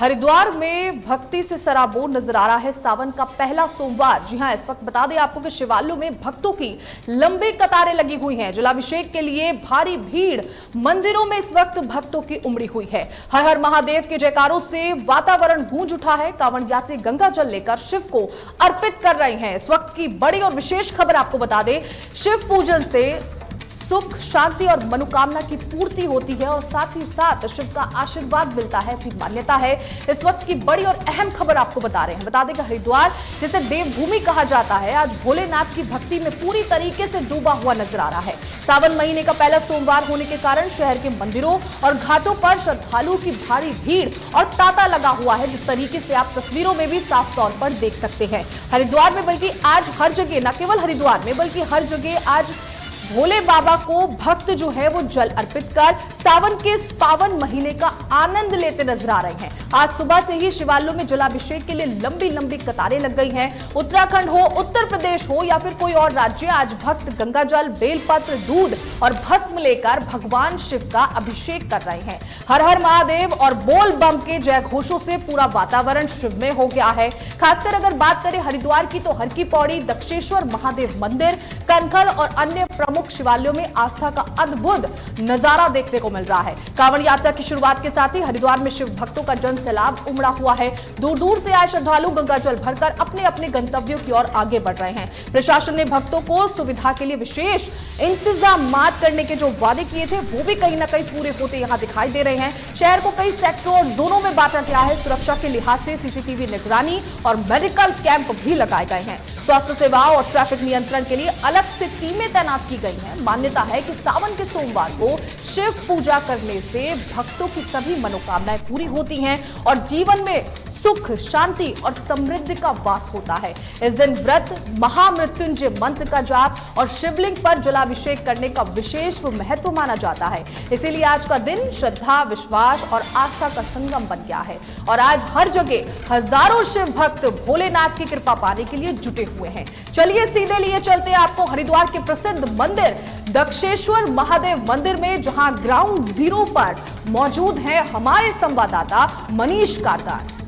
हरिद्वार में भक्ति से सराबोर नजर आ रहा है सावन का पहला सोमवार। जी हां, इस वक्त बता दें आपको कि शिवालयों में भक्तों की लंबी कतारें लगी हुई हैं। जलाभिषेक के लिए भारी भीड़ मंदिरों में इस वक्त भक्तों की उमड़ी हुई है। हर हर महादेव के जयकारों से वातावरण गूंज उठा है। कांवड़ यात्री गंगा जल लेकर शिव को अर्पित कर रहे हैं। इस वक्त की बड़ी और विशेष खबर आपको बता दें, शिव पूजन से सुख, शांति और मनोकामना की पूर्ति होती है और साथ ही साथ शिव का आशीर्वाद मिलता है, ऐसी मान्यता है। इस वक्त की बड़ी और अहम खबर आपको बता रहे हैं। बता दें कि हरिद्वार, जिसे देवभूमि कहा जाता है, आज भोलेनाथ की भक्ति में पूरी तरीके से डूबा हुआ नजर आ रहा है। सावन महीने का पहला सोमवार होने के कारण शहर के मंदिरों और घाटों पर श्रद्धालुओं की भारी भीड़ और तांता लगा हुआ है, जिस तरीके से आप तस्वीरों में भी साफ तौर पर देख सकते हैं। हरिद्वार में बल्कि आज हर जगह, न केवल हरिद्वार में बल्कि हर जगह आज भोले बाबा को भक्त जो है वो जल अर्पित कर सावन के इस पावन महीने का आनंद लेते नजर आ रहे हैं। आज सुबह से ही शिवालयों में जलाभिषेक के लिए लंबी लंबी कतारें लग गई हैं। उत्तराखंड हो, उत्तर प्रदेश हो या फिर कोई और राज्य, आज भक्त गंगा जल, बेलपत्र, दूध और भस्म लेकर भगवान शिव का अभिषेक कर रहे हैं। हर हर महादेव और बोल बम के जय घोषों से पूरा वातावरण शिवमय हो गया है। खासकर अगर बात करें हरिद्वार की, तो हर की पौड़ी, दक्षेश्वर महादेव मंदिर, कनखल और अन्य प्रमुख शिवालयों में आस्था का अद्भुत नजारा देखने को मिल रहा है। कांवड़ यात्रा की शुरुआत के साथ ही हरिद्वार में शिव भक्तों का जन सैलाब उमड़ा हुआ है। दूर दूर से आए श्रद्धालु गंगा जल भरकर अपने अपने गंतव्यों की ओर आगे बढ़ रहे हैं। प्रशासन ने भक्तों को सुविधा के लिए विशेष इंतजाम करने के जो वादे किए थे, वो भी कहीं ना कहीं पूरे होते यहां दिखाई दे रहे हैं। शहर को कई सेक्टर और जोनों में बांटा गया है। सुरक्षा के लिहाज से सीसीटीवी निगरानी और मेडिकल कैंप भी लगाए गए हैं। स्वास्थ्य सेवाओं और ट्रैफिक नियंत्रण के लिए अलग से टीमें तैनात की गई हैं। मान्यता है कि सावन के सोमवार को शिव पूजा करने से भक्तों की सभी मनोकामनाएं पूरी होती हैं और जीवन में सुख, शांति और समृद्धि का वास होता है। इस दिन व्रत, महामृत्युंजय मंत्र का जाप और शिवलिंग पर जलाभिषेक करने का विशेष महत्व माना जाता है। इसीलिए आज का दिन श्रद्धा, विश्वास और आस्था का संगम बन गया है और आज हर जगह हजारों शिव भक्त भोलेनाथ की कृपा पाने के लिए जुटे हुए हैं। चलिए सीधे लिए चलते हैं आपको हरिद्वार के प्रसिद्ध मंदिर दक्षेश्वर महादेव मंदिर में, जहां ग्राउंड जीरो पर मौजूद है हमारे संवाददाता मनीष कारदार।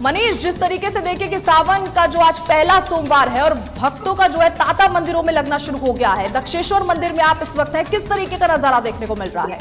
मनीष, जिस तरीके से देखिए कि सावन का जो आज पहला सोमवार है और भक्तों का जो है तांता मंदिरों में लगना शुरू हो गया है, दक्षेश्वर मंदिर में आप इस वक्त हैं, किस तरीके का नजारा देखने को मिल रहा है?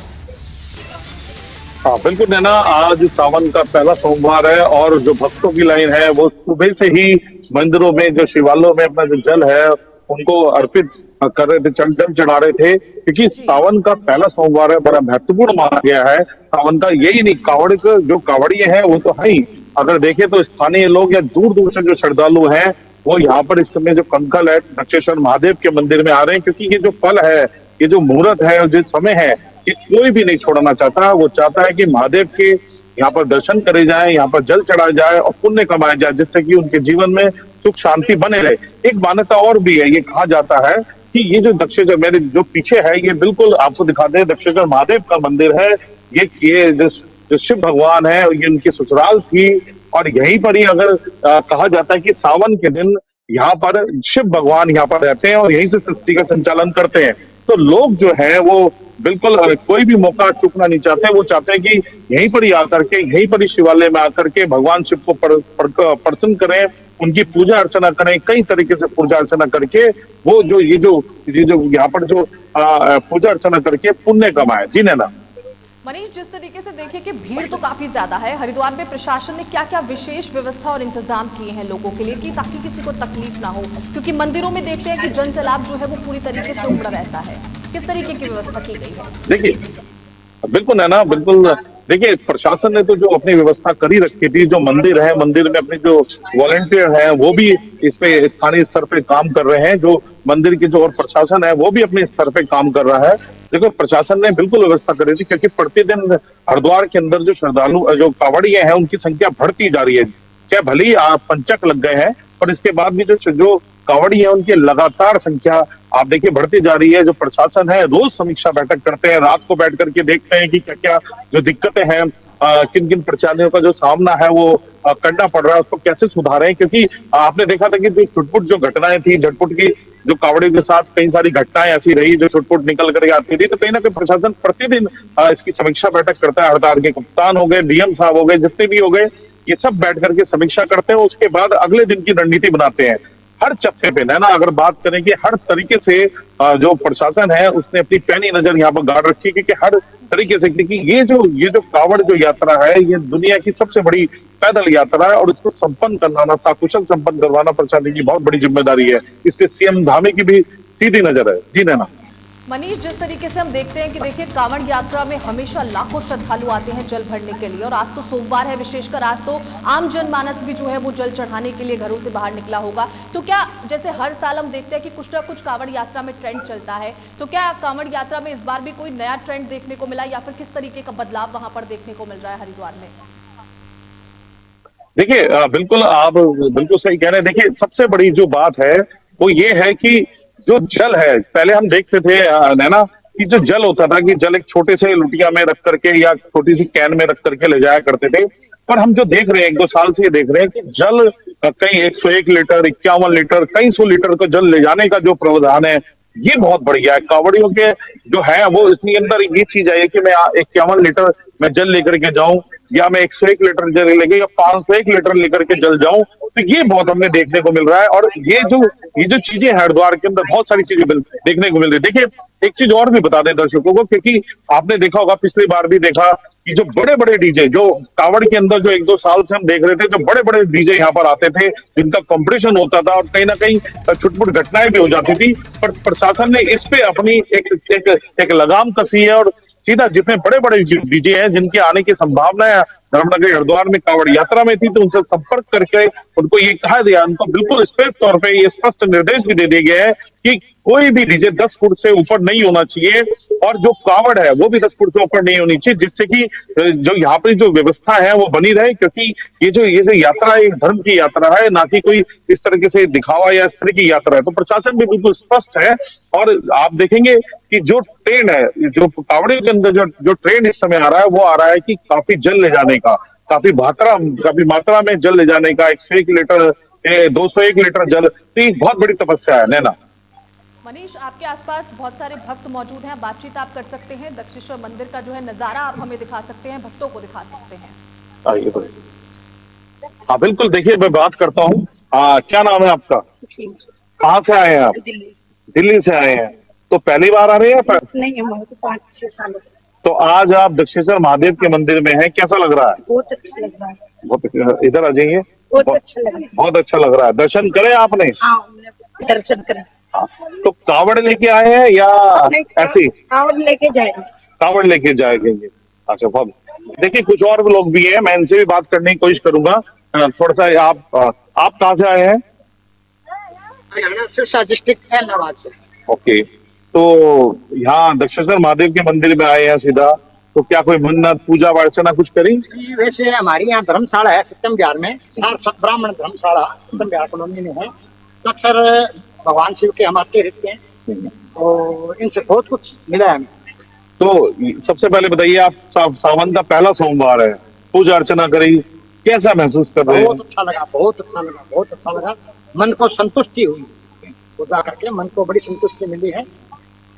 हाँ बिल्कुल नैना, आज सावन का पहला सोमवार है और जो भक्तों की लाइन है वो सुबह से ही मंदिरों में, जो शिवालयों में अपना जो जल है उनको अर्पित कर रहे थे, जल चढ़ा रहे थे, क्योंकि सावन का पहला सोमवार है, बड़ा महत्वपूर्ण माना गया है सावन का। यही नहीं, कांवड़ जो कांवड़िए हैं वो तो है ही, अगर देखें तो स्थानीय लोग या दूर दूर से जो श्रद्धालु हैं वो यहाँ पर इस समय जो कंकल है दक्षेश्वर महादेव के मंदिर में आ रहे हैं, क्योंकि ये जो पल है, ये जो मुहूर्त है और जो समय है, ये कोई भी नहीं छोड़ना चाहता। वो चाहता है कि महादेव के यहाँ पर दर्शन करे जाए, यहाँ पर जल चढ़ाया जाए और पुण्य कमाया जाए, जिससे कि उनके जीवन में सुख शांति बने रहे। एक मान्यता और भी है, ये कहा जाता है कि ये जो दक्षेश्वर, मेरे जो पीछे है, ये बिल्कुल आपको दिखाते हैं दक्षेश्वर महादेव का मंदिर है। ये जो शिव भगवान है, ये उनकी ससुराल थी और यहीं पर ही अगर कहा जाता है कि सावन के दिन यहाँ पर शिव भगवान यहाँ पर रहते हैं और यहीं से सृष्टि का संचालन करते हैं। तो लोग जो है वो बिल्कुल कोई भी मौका चूकना नहीं चाहते। वो चाहते हैं कि यहीं पर ही आकर के, यहीं पर ही शिवालय में आकर के भगवान शिव को प्रसन्न करें, उनकी पूजा अर्चना करें, कई तरीके से पूजा अर्चना करके वो जो ये जो यहाँ पर जो पूजा अर्चना करके पुण्य कमाए। जी नैना। मनीष, जिस तरीके से देखिए कि भीड़ तो काफी ज्यादा है, हरिद्वार में प्रशासन ने क्या क्या विशेष व्यवस्था और इंतजाम किए हैं लोगों के लिए कि ताकि किसी को तकलीफ ना हो, क्योंकि मंदिरों में देखते हैं कि जन सैलाब जो है वो पूरी तरीके से उमड़ा रहता है, किस तरीके की व्यवस्था की गई है? देखिए बिल्कुल है ना, बिल्कुल देखिए प्रशासन ने तो जो अपनी व्यवस्था करी रखी थी, जो मंदिर है, मंदिर में अपने जो वॉलंटियर हैं वो भी इस पे स्थानीय स्तर पे काम कर रहे हैं, जो मंदिर के जो और प्रशासन है वो भी अपने स्तर पे काम कर रहा है। देखो प्रशासन ने बिल्कुल व्यवस्था करी थी, क्योंकि प्रतिदिन हरिद्वार के अंदर जो श्रद्धालु, जो कांवड़िए हैं, उनकी संख्या बढ़ती जा रही है। क्या भले ही पंचक लग गए हैं, पर इसके बाद भी जो कांवड़ी है उनकी लगातार संख्या आप देखिए बढ़ती जा रही है। जो प्रशासन है रोज समीक्षा बैठक करते हैं, रात को बैठ करके देखते हैं कि क्या क्या जो दिक्कतें हैं, किन किन परेशानियों का जो सामना है वो करना पड़ रहा है, उसको कैसे सुधारें, क्योंकि आपने देखा था कि जो छुटपुट जो घटनाएं थी, झटपुट की जो कावड़ियों के साथ कई सारी घटनाएं ऐसी रही जो छुटपुट निकल कर आती थी, तो कहीं ना कहीं प्रशासन प्रतिदिन इसकी समीक्षा बैठक करता है। हड़ताल के कप्तान हो गए, डीएम साहब हो गए, जितने भी हो गए, ये सब बैठ करके समीक्षा करते हैं, उसके बाद अगले दिन की रणनीति बनाते हैं। हर चक्के पे है ना, अगर बात करें कि हर तरीके से जो प्रशासन है उसने अपनी पैनी नजर यहाँ पर गाड़ रखी है, क्योंकि हर तरीके से, क्योंकि ये जो कावड़ जो यात्रा है, ये दुनिया की सबसे बड़ी पैदल यात्रा है, और इसको संपन्न करवाना, सकुशल संपन्न करवाना प्रशासन की बहुत बड़ी जिम्मेदारी है। इसलिए सीएम धामी की भी सीधी नजर है। जी नैना। मनीष, जिस तरीके से हम देखते हैं कि देखिए कांवड़ यात्रा में हमेशा लाखों श्रद्धालु आते हैं जल भरने के लिए, और आज तो सोमवार है, विशेषकर आज तो आम जनमानस भी जो है वो जल चढ़ाने के लिए घरों से बाहर निकला होगा। तो क्या जैसे हर साल हम देखते हैं कि कुछ ना कुछ कांवड़ यात्रा में ट्रेंड चलता है, तो क्या कांवड़ यात्रा में इस बार भी कोई नया ट्रेंड देखने को मिला, या फिर किस तरीके का बदलाव वहां पर देखने को मिल रहा है हरिद्वार में? देखिए, बिल्कुल आप बिल्कुल सही कह रहे हैं। देखिए, सबसे बड़ी जो बात है वो ये है कि जो जल है, पहले हम देखते थे नैना, कि जो जल होता था, कि जल एक छोटे से लुटिया में रख करके या छोटी सी कैन में रख करके ले जाया करते थे। पर हम जो देख रहे हैं, 1-2 साल से ये देख रहे हैं कि जल कई 101 लीटर, 51 लीटर, कई सौ लीटर का जल ले जाने का जो प्रावधान है, ये बहुत बढ़िया है। कावड़ियों के जो है वो इसके अंदर ये चीज है कि मैं 51 लीटर मैं जल लेकर के जाऊं, या मैं 101 लीटर जल लेके, या 501 लीटर लेकर के जल जाऊं, तो ये बहुत हमें देखने को मिल रहा है। और ये जो चीजें हरिद्वार के अंदर बहुत सारी चीजें देखने को मिल रही है। देखिए, एक चीज और भी बता दें दर्शकों को, क्योंकि आपने देखा होगा, पिछली बार भी देखा कि जो बड़े बड़े डीजे जो कावड़ के अंदर जो 1-2 साल से हम देख रहे थे, जो बड़े बड़े डीजे यहाँ पर आते थे, जिनका कंपटीशन होता था, और कहीं ना कहीं छुटपुट घटनाएं भी हो जाती थी, पर प्रशासन ने इस पे अपनी एक लगाम कसी है, और सीधा जितने बड़े बड़े डीजे हैं जिनके आने की संभावना है धर्मनगर हरिद्वार में कावड़ यात्रा में थी, तो उनसे संपर्क करके उनको ये कहा गया, उनको बिल्कुल स्पष्ट तौर पे ये स्पष्ट निर्देश भी दे दिए गए हैं कि कोई भी डीजे 10 फुट से ऊपर नहीं होना चाहिए, और जो कावड़ है वो भी 10 फुट से ऊपर नहीं होनी चाहिए, जिससे कि जो यहाँ पर जो व्यवस्था है वो बनी रहे। क्योंकि ये जो यात्रा है, एक धर्म की यात्रा है, ना कि कोई इस तरीके से दिखावा या इस तरह की यात्रा है। तो प्रशासन भी बिल्कुल स्पष्ट है। और आप देखेंगे कि जो ट्रेंड है, जो कावड़े के अंदर जो ट्रेंड इस समय आ रहा है, वो आ रहा है कि काफी जल ले जाने का, काफी मात्रा में जल ले जाने का, 101 लीटर, 201 लीटर जल, तो ये बहुत बड़ी तपस्या है नैना। मनीष, आपके आसपास बहुत सारे भक्त मौजूद हैं, बातचीत आप कर सकते हैं, दक्षिणेश्वर मंदिर का जो है नजारा आप हमें दिखा सकते हैं, भक्तों को दिखा सकते हैं। आइए, हाँ बिल्कुल। देखिए, मैं बात करता हूँ। क्या नाम है आपका? कहाँ से आए हैं आप? दिल्ली से आए हैं। तो पहली बार आ रहे हैं? नहीं, हमारे को 5-6 साल हो गए। तो आज आप दक्षिणेश्वर महादेव के मंदिर में हैं, कैसा लग रहा है? बहुत अच्छा लग रहा है। बहुत, इधर आ जाइए। बहुत अच्छा लग रहा है। बहुत अच्छा लग रहा है। दर्शन करे आपने? हाँ, हमने दर्शन करें। तो कावड़ लेके आए हैं या ऐसे ही? कावड़ लेके जाएंगे। कावड़ लेके जाएंगे। अच्छा, बहुत। देखिए, कुछ और भी लोग भी हैं, मैं इनसे भी बात करने की कोशिश करूंगा। थोड़ा सा आप कहाँ से आए हैं? हरियाणा, सिरसा डिस्ट्रिक्ट, इलाहाबाद से। ओके, तो यहाँ दक्षिणेश्वर महादेव के मंदिर में आए हैं सीधा, तो क्या कोई मन्नत पूजा अर्चना कुछ करी? वैसे हमारी यहाँ धर्मशाला है सत्यम विहार में, सारस्वत ब्राह्मण धर्मशाला सत्यम विहार कॉलोनी में है। तो अक्सर भगवान शिव के हम आते रहते हैं, और इनसे बहुत कुछ मिला है हमें। तो सबसे पहले बताइए, आप सावन का पहला सोमवार है, पूजा अर्चना करी, कैसा महसूस कर रहे हैं? बहुत अच्छा लगा, बहुत अच्छा लगा, बहुत अच्छा लगा। मन को संतुष्टि हुई पूजा करके, मन को बड़ी संतुष्टि मिली है।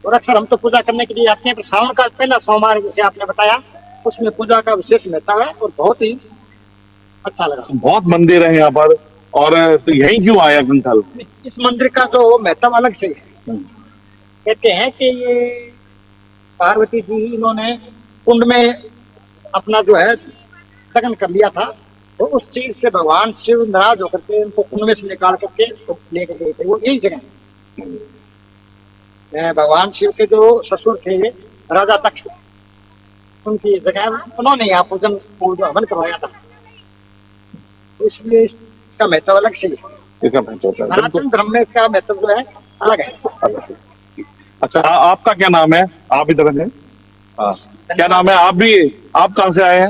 और अक्सर हम तो पूजा करने के लिए आते हैं, पर सावन का पहला सोमवार जैसे आपने बताया, उसमें पूजा का विशेष महत्व है, और बहुत ही अच्छा लगा। बहुत मंदिर है यहाँ पर, और तो यही क्यों आया कंथल? इस मंदिर का जो महत्व अलग से है। कहते हैं कि ये पार्वती जी इन्होंने कुंड में अपना जो है दग्न कर लिया था, तो उस चीज से भगवान शिव नाराज होकर के उनको कुंड में से निकाल करके लेकर गए थे। वो यही जगह भगवान शिव के जो ससुर थे राजा तक्ष, उनकी जगह उन्होंने यहाँ पूजन हवन करवाया था, तो इसलिए इसका महत्व अलग से है। सनातन धर्म में इसका महत्व जो है अलग है। अच्छा, आपका क्या नाम है? आप इधर हैं? क्या नाम है? आप कहाँ से आए हैं?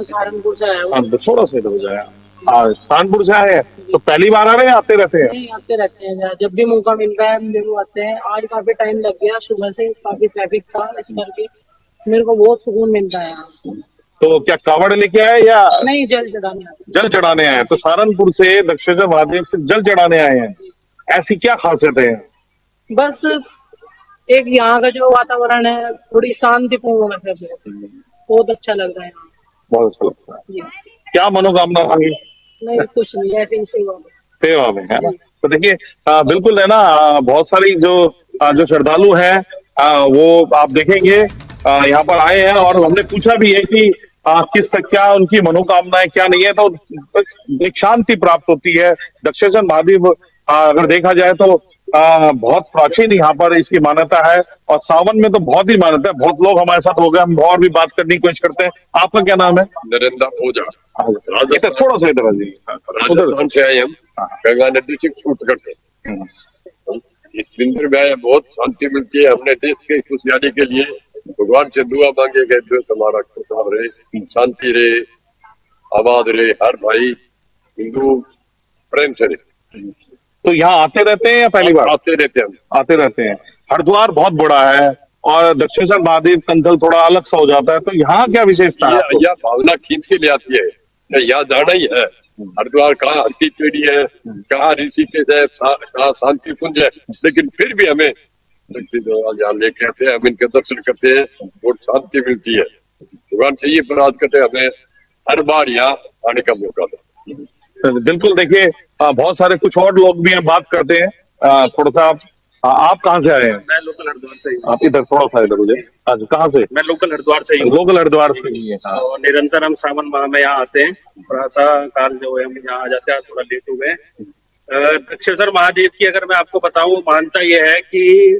सहारनपुर से आया हूँ। थोड़ा सा इधर हो जाए। सहारनपुर से आए हैं, तो पहली बार आ रहे हैं, आते रहते हैं? नहीं, आते रहते हैं, जब भी मौका मिलता है मेरे को आते हैं। आज काफी टाइम लग गया, सुबह से काफी ट्रैफिक था, इस करके मेरे को बहुत सुकून मिलता है यहाँ। तो क्या कावड़ लेके आए या नहीं, जल चढ़ाने आते जल चढ़ाने आए हैं? तो सहारनपुर से दक्षेश्वर महादेव से जल चढ़ाने आए हैं, ऐसी क्या खासियत है? हैं। बस एक यहाँ का जो वातावरण है थोड़ी शांतिपूर्ण है, बहुत अच्छा लग रहा है यहाँ। बहुत अच्छा लगता है। जी। क्या मनोकामना मांगी? नहीं, कुछ नहीं, ऐसे ही सेवा में। सेवा में, है ना? तो देखिए बिल्कुल है ना, बहुत सारी जो श्रद्धालु हैं वो आप देखेंगे यहाँ पर आए हैं, और हमने पूछा भी है कि किस तक क्या उनकी मनोकामनाएं क्या नहीं है, तो बस एक शांति प्राप्त होती है। दक्षेश्वर महादेव अगर देखा जाए तो बहुत प्राचीन यहाँ पर इसकी मान्यता है, और सावन में तो बहुत ही मान्यता है। बहुत लोग हमारे साथ हो गए, हम और भी बात करने की कोशिश करते हैं। आपका क्या नाम है? नरेंद्र ओझा, इधर थोड़ा सा इधर आ जाइए। राजस्थान से आए हम, गंगा नदी से छूट करते। इस दिन में आए, बहुत शांति मिलती है। हमने देश के खुशहाली के लिए भगवान से दुआ मांगे गए, देश हमारा खुशहाल रहे, शांति रहे, आबाद रहे, हर भाई हिंदू प्रेम से रहे। तो यहाँ आते रहते हैं या पहली बार? आते रहते हैं हम। आते रहते हैं। हरिद्वार बहुत बड़ा है और दक्षेश्वर महादेव कंथल थोड़ा अलग सा हो जाता है, तो यहाँ क्या विशेषता है? यह भावना खींच के ले आती है, यहाँ जाना ही है। हरिद्वार कहाँ हल्की पेड़ी है, कहाँ ऋषिकेश है, कहाँ शांति कुंज है, लेकिन फिर भी हमें यहाँ लेके आते हैं, हम इनके दर्शन करते हैं, बहुत शांति मिलती है। भगवान से ये प्रार्थना करते हैं हमें हर बार यहाँ आने का मौका दो। बिल्कुल, देखिए बहुत सारे कुछ और लोग भी हैं, बात करते हैं। थोड़ा सा आप कहाँ से आए हैं? मैं लोकल हरिद्वार से ही हूँ। आप इधर थोड़ा सा इधर हो जाइए। अच्छा, कहाँ से? मैं लोकल हरिद्वार से ही हूँ। लोकल हरिद्वार से ही है। और निरंतर हम सावन माह में यहाँ आते हैं। प्रातः काल जो है हम यहाँ आ जाते हैं, थोड़ा लेट हुए। दक्षेश्वर महादेव की अगर मैं आपको बताऊं, मानता ये है कि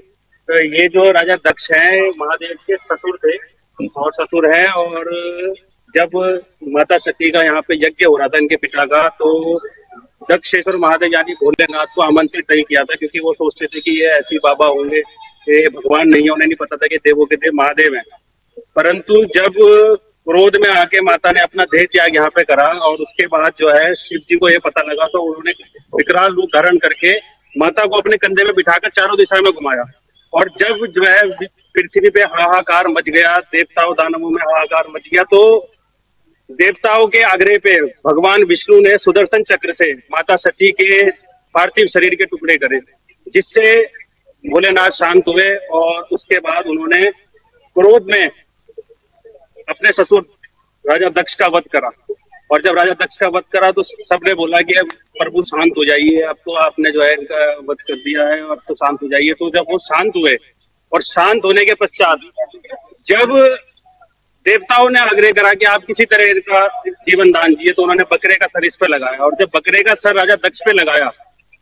ये जो राजा दक्ष हैं महादेव के ससुर थे और ससुर हैं, और जब माता सती का यहाँ पे यज्ञ हो रहा था इनके पिता का, तो दक्षेश्वर महादेव यानी भोलेनाथ को आमंत्रित नहीं किया था, क्योंकि वो सोचते थे कि ये ऐसी बाबा होंगे, ये भगवान नहीं है। उन्हें नहीं पता था कि देवों के देव महादेव हैं। परंतु जब क्रोध में आके माता ने अपना देह त्याग यहाँ पे करा, और उसके बाद जो है शिव जी को ये पता लगा, तो उन्होंने विकराल रूप धारण करके माता को अपने कंधे में बिठाकर चारों दिशा में घुमाया। और जब जो है पृथ्वी पे हाहाकार मच गया, देवताओं दानवों में हाहाकार मच गया, तो देवताओं के आग्रह पे भगवान विष्णु ने सुदर्शन चक्र से माता सती के पार्थिव शरीर के टुकड़े करे, जिससे भोलेनाथ शांत हुए। और उसके बाद उन्होंने क्रोध में अपने ससुर राजा दक्ष का वध करा। और जब राजा दक्ष का वध करा तो सबने बोला कि अब प्रभु शांत हो जाइए, अब तो आपने जो है इनका वध कर दिया है, और तो शांत हो जाइए। तो जब वो शांत हुए, और शांत होने के पश्चात जब देवताओं ने आग्रह करा कि आप किसी तरह इनका जीवन दान दिए, तो उन्होंने बकरे का सर इस पे लगाया। और जब बकरे का सर राजा दक्ष पे लगाया,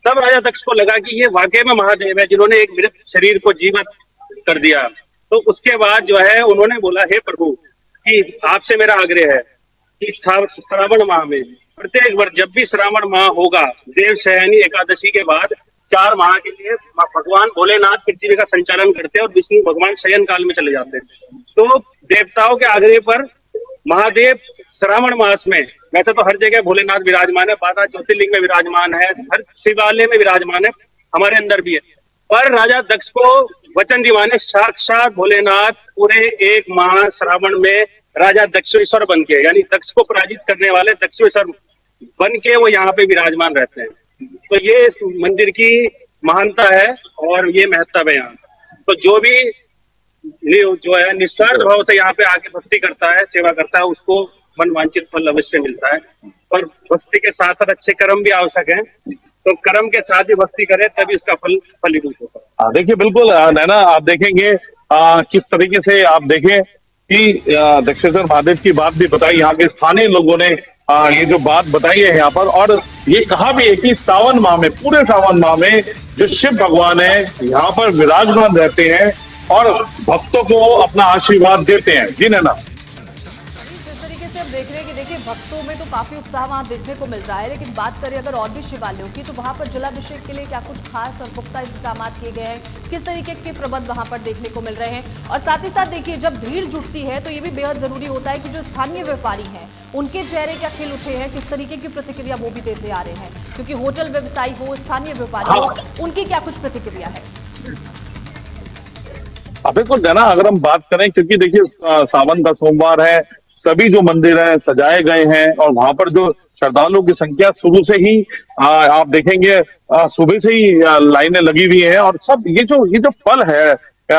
तब राजा दक्ष को लगा कि ये वाकई में महादेव है, जिन्होंने एक मृत शरीर को जीवित कर दिया। तो उसके बाद जो है उन्होंने बोला, हे प्रभु, कि आपसे मेरा आग्रह है कि श्रावण माह में प्रत्येक वर्ष जब भी श्रावण माह होगा, देव शयनी एकादशी के बाद 4 माह के लिए भगवान भोलेनाथ पृथ्वी का संचालन करते हैं, और विष्णु भगवान शयन काल में चले जाते हैं। तो देवताओं के आग्रह पर महादेव श्रावण मास में, वैसे तो हर जगह भोलेनाथ विराजमान है, 12 ज्योतिर्लिंग में विराजमान है, हर शिवालय में विराजमान है, हमारे अंदर भी है। पर राजा दक्ष को वचन दिवाने साक्षात भोलेनाथ पूरे 1 माह श्रावण में राजा दक्षेश्वर बन के, यानी दक्ष को पराजित करने वाले दक्षेश्वर बन के वो यहाँ पे विराजमान रहते हैं। तो ये इस मंदिर की महानता है और ये महत्व है यहाँ। तो जो भी जो है निस्वार्थ भाव से यहाँ पे आके भक्ति करता है, सेवा करता है, उसको मन वांछित फल अवश्य मिलता है। पर भक्ति के साथ साथ अच्छे कर्म भी आवश्यक हैं, तो कर्म के साथ ही भक्ति करे तभी उसका फल फलीभूत होता है। देखिए बिल्कुल नैना, आप देखेंगे किस तरीके से आप देखें कि दक्षेश्वर महादेव की बात भी बताई, यहाँ के स्थानीय लोगों ने ये जो बात बताई है यहाँ पर, और ये कहा भी है कि सावन माह में, पूरे सावन माह में जो शिव भगवान है यहाँ पर विराजमान रहते हैं और भक्तों को अपना आशीर्वाद देते हैं। जी नैना, जिस तरीके से हम देख रहे हैं कि देखिए भक्तों में तो काफी उत्साह वहां देखने को मिल रहा है, लेकिन बात करें अगर और भी शिवालयों की, तो वहां पर जलाभिषेक के लिए क्या कुछ खास और पुख्ता इंतजाम किए गए हैं, किस तरीके के प्रबंध वहां पर देखने को मिल रहे हैं। और साथ ही साथ देखिए जब भीड़ जुटती है तो ये भी बेहद जरूरी होता है कि जो स्थानीय व्यापारी हैं उनके चेहरे क्या खिल उठे हैं, किस तरीके की प्रतिक्रिया वो भी देते आ रहे हैं, क्योंकि होटल व्यवसायी हो, स्थानीय व्यापारी हो, उनकी क्या कुछ प्रतिक्रिया है। बिल्कुल नैना, अगर हम बात करें, क्योंकि देखिए सावन का सोमवार है, सभी जो मंदिर हैं सजाए गए हैं और वहां पर जो श्रद्धालुओं की संख्या शुरू से ही आप देखेंगे सुबह से ही लाइनें लगी हुई हैं और सब ये जो पल है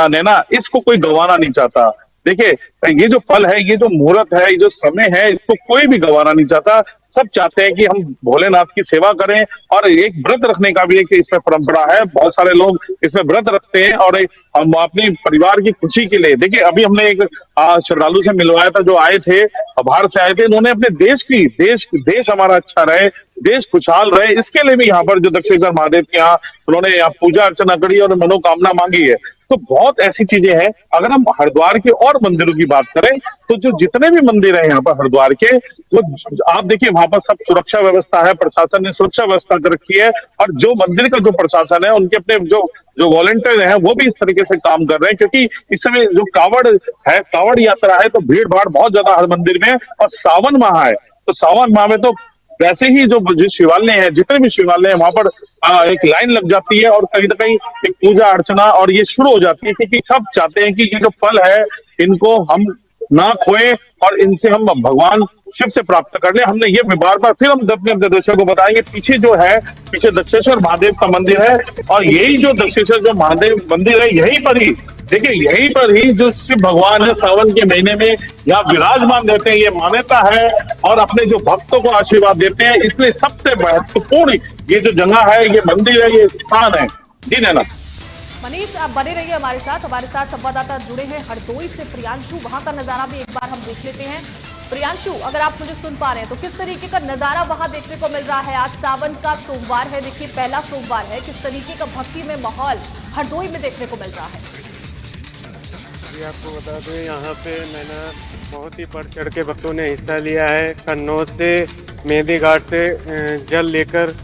नैना, इसको कोई गंवाना नहीं चाहता। देखिए, ये जो पल है, ये जो मुहूर्त है, ये जो समय है, इसको कोई भी गंवाना नहीं चाहता। सब चाहते हैं कि हम भोलेनाथ की सेवा करें और एक व्रत रखने का भी एक इसमें परंपरा है। बहुत सारे लोग इसमें व्रत रखते हैं और हम अपने परिवार की खुशी के लिए, देखिए अभी हमने एक श्रद्धालु से मिलवाया था जो आए थे, बाहर से आए थे। उन्होंने अपने देश हमारा अच्छा रहे, देश खुशहाल रहे, इसके लिए भी यहाँ पर जो दक्षेश्वर महादेव के यहाँ उन्होंने यहाँ पूजा अर्चना करी और मनोकामना मांगी है। तो बहुत ऐसी चीजें हैं। अगर हम हरिद्वार के और मंदिरों की बात करें तो जो जितने भी मंदिर हैं यहाँ पर हरिद्वार के, वो आप देखिए वहां पर सब सुरक्षा व्यवस्था है, प्रशासन ने सुरक्षा व्यवस्था कर रखी है और जो मंदिर का जो प्रशासन है उनके अपने जो जो वॉलंटियर हैं वो भी इस तरीके से काम कर रहे हैं, क्योंकि इस समय जो कावड़ यात्रा है तो भीड़ भाड़ बहुत ज्यादा हर मंदिर में। और सावन माह है तो सावन माह में तो वैसे ही जो शिवालय है, जितने भी शिवालय है वहां पर एक लाइन लग जाती है और कहीं ना कहीं एक पूजा अर्चना और ये शुरू हो जाती है, क्योंकि सब चाहते हैं कि ये जो फल है इनको हम ना खोए और इनसे हम भगवान शिव से प्राप्त कर ले। हमने ये बार बार फिर हम अपने दर्शकों को बताएंगे, पीछे दक्षेश्वर महादेव का मंदिर है और यही जो दक्षेश्वर जो महादेव मंदिर है यहीं पर ही, देखिए यहीं पर ही जो शिव भगवान है सावन के महीने में यहाँ विराजमान रहते हैं, ये मान्यता है और अपने जो भक्तों को आशीर्वाद देते हैं। इसलिए सबसे महत्वपूर्ण ये जो जगह है, ये मंदिर है, ये स्थान है। जी नैना। मनीष, आप बने रहिए हमारे साथ संवाददाता जुड़े हैं हरदोई से प्रियांशु, वहां का नजारा भी एक बार हम देख लेते हैं। प्रियांशु, अगर आप मुझे सुन पा रहे हैं तो किस तरीके का नजारा वहां देखने को मिल रहा है? आज सावन का सोमवार है, देखिए पहला सोमवार है, किस तरीके का भक्ति में माहौल हरदोई में देखने को मिल रहा है? जी आपको बता दें, यहाँ पे मैंने बहुत ही बढ़ चढ़ के भक्तों ने हिस्सा लिया है। कन्नौज से मेहंदी घाट से जल लेकर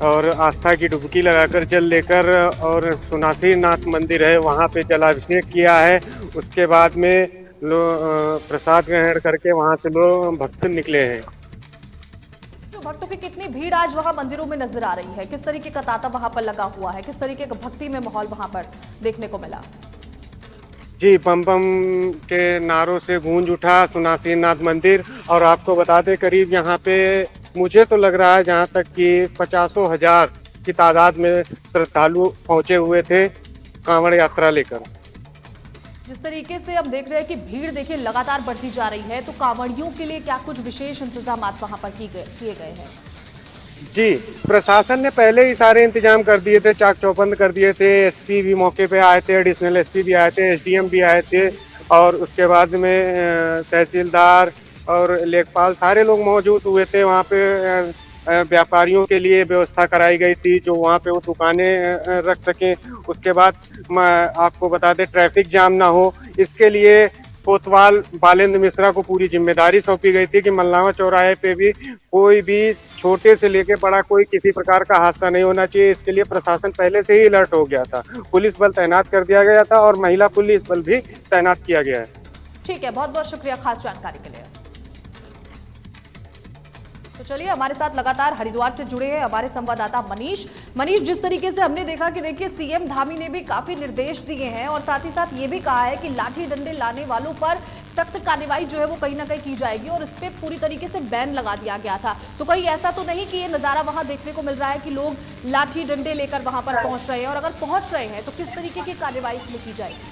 और आस्था की डुबकी लगाकर जल लेकर और सुनासी नाथ मंदिर है वहाँ पे जलाभिषेक किया है। उसके बाद में लोग प्रसाद ग्रहण करके वहाँ से लोग भक्त निकले हैं। तो भक्तों की कितनी भीड़ आज वहाँ मंदिरों में नजर आ रही है? किस तरीके का तांता वहाँ पर लगा हुआ है? किस तरीके का भक्ति में माहौल वहाँ पर देखने को मिला? जी, बम बम के नारों से गूंज उठा सुनासी नाथ मंदिर। और आपको बता दें, करीब यहाँ पे मुझे तो लग रहा है जहाँ तक कि 50,000 की तादाद में श्रद्धालु पहुंचे हुए थे कांवड़ यात्रा लेकर। जिस तरीके से हम देख रहे हैं कि भीड़ देखिए लगातार बढ़ती जा रही है, तो कांवड़ियों के लिए क्या कुछ विशेष इंतजाम वहां पर किए गए हैं? जी, प्रशासन ने पहले ही सारे इंतजाम कर दिए थे, चाक चौबंद कर दिए थे। एसपी भी मौके पे आए थे, एडिशनल एसपी भी आए थे, एसडीएम भी आए थे और उसके बाद में तहसीलदार और लेखपाल सारे लोग मौजूद हुए थे। वहाँ पे व्यापारियों के लिए व्यवस्था कराई गई थी जो वहाँ पे वो दुकानें रख सकें। उसके बाद आपको बता दें, ट्रैफिक जाम ना हो, इसके लिए कोतवाल बालेंद्र मिश्रा को पूरी जिम्मेदारी सौंपी गई थी कि मल्लावा चौराहे पे भी कोई भी छोटे से लेके बड़ा कोई किसी प्रकार का हादसा नहीं होना चाहिए। इसके लिए प्रशासन पहले से ही अलर्ट हो गया था, पुलिस बल तैनात कर दिया गया था और महिला पुलिस बल भी तैनात किया गया है। ठीक है, बहुत बहुत शुक्रिया खास जानकारी के लिए। तो चलिए, हमारे साथ लगातार हरिद्वार से जुड़े हैं हमारे संवाददाता मनीष। जिस तरीके से हमने देखा कि देखिए सीएम धामी ने भी काफी निर्देश दिए हैं और साथ ही साथ ये भी कहा है कि लाठी डंडे लाने वालों पर सख्त कार्रवाई जो है वो कहीं ना कहीं की जाएगी और इस पे पूरी तरीके से बैन लगा दिया गया था। तो कहीं ऐसा तो नहीं कि ये नजारा वहां देखने को मिल रहा है कि लोग लाठी डंडे लेकर वहां पर पहुंच रहे हैं, और अगर पहुंच रहे हैं तो किस तरीके की कार्रवाई इसमें की जाएगी?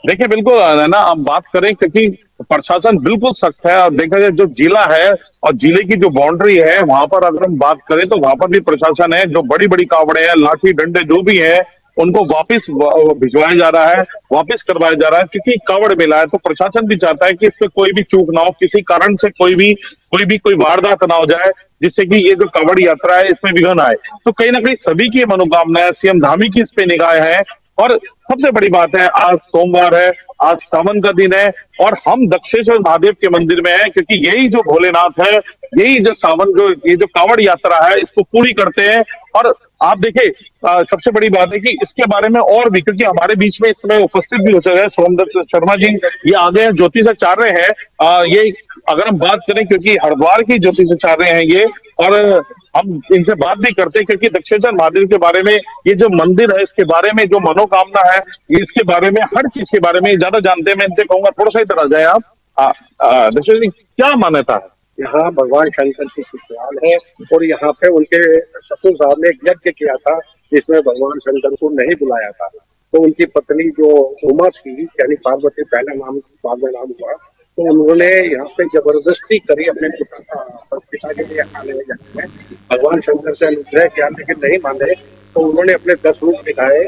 देखिए बिल्कुल है ना, हम बात करें क्योंकि प्रशासन बिल्कुल सख्त है और देखा जाए जो जिला है और जिले की जो बाउंड्री है वहां पर अगर हम बात करें तो वहां पर भी प्रशासन है। जो बड़ी बड़ी कावड़े हैं, लाठी डंडे जो भी है, उनको वापस भिजवाया जा रहा है, वापस करवाया जा रहा है, क्योंकि कावड़ मेला है तो प्रशासन भी चाहता है कि इसमें कोई भी चूक ना हो, किसी कारण से कोई वारदात ना हो जाए जिससे कि ये जो कावड़ यात्रा है इसमें विघ्न आए। तो कहीं ना कहीं सभी की मनोकामना है, सीएम धामी की इस पे निगाह है। और सबसे बड़ी बात है, आज सोमवार है, आज सावन का दिन है और हम दक्षेश्वर महादेव के मंदिर में हैं, क्योंकि यही जो भोलेनाथ है, यही जो सावन ये जो कावड़ यात्रा है इसको पूरी करते हैं। और आप देखिए, सबसे बड़ी बात है कि इसके बारे में और भी, क्योंकि हमारे बीच में इस समय उपस्थित भी हो सके हैं सोमदत्त शर्मा जी, ये आगे हैं, ज्योतिषाचार्य हैं। ये अगर हम बात करें, क्योंकि हरिद्वार की ज्योतिषाचार्य हैं ये, और हम इनसे बात भी करते हैं क्योंकि दक्षेश्वर महादेव के बारे में, ये जो मंदिर है इसके बारे में जो मनोकामना है, इसके बारे में, हर चीज के बारे में ज्यादा जानते हैं। मैं इनसे कहूंगा थोड़ा सा इधर आ जाए आप। दक्षिण जी, क्या मान्यता है? यहाँ भगवान शंकर की ससुराल है और यहाँ पे उनके ससुर साहब ने एक यज्ञ किया था जिसमें भगवान शंकर को नहीं बुलाया था। तो उनकी पत्नी जो उमा थी, यानी पार्वती पहला नाम बाद में नाम हुआ, तो उन्होंने यहाँ पे जबरदस्ती करी अपने पिता के लिए आने में। भगवान शंकर से अनुग्रह किया लेकिन नहीं माने, तो उन्होंने अपने 10 रूप दिखाए,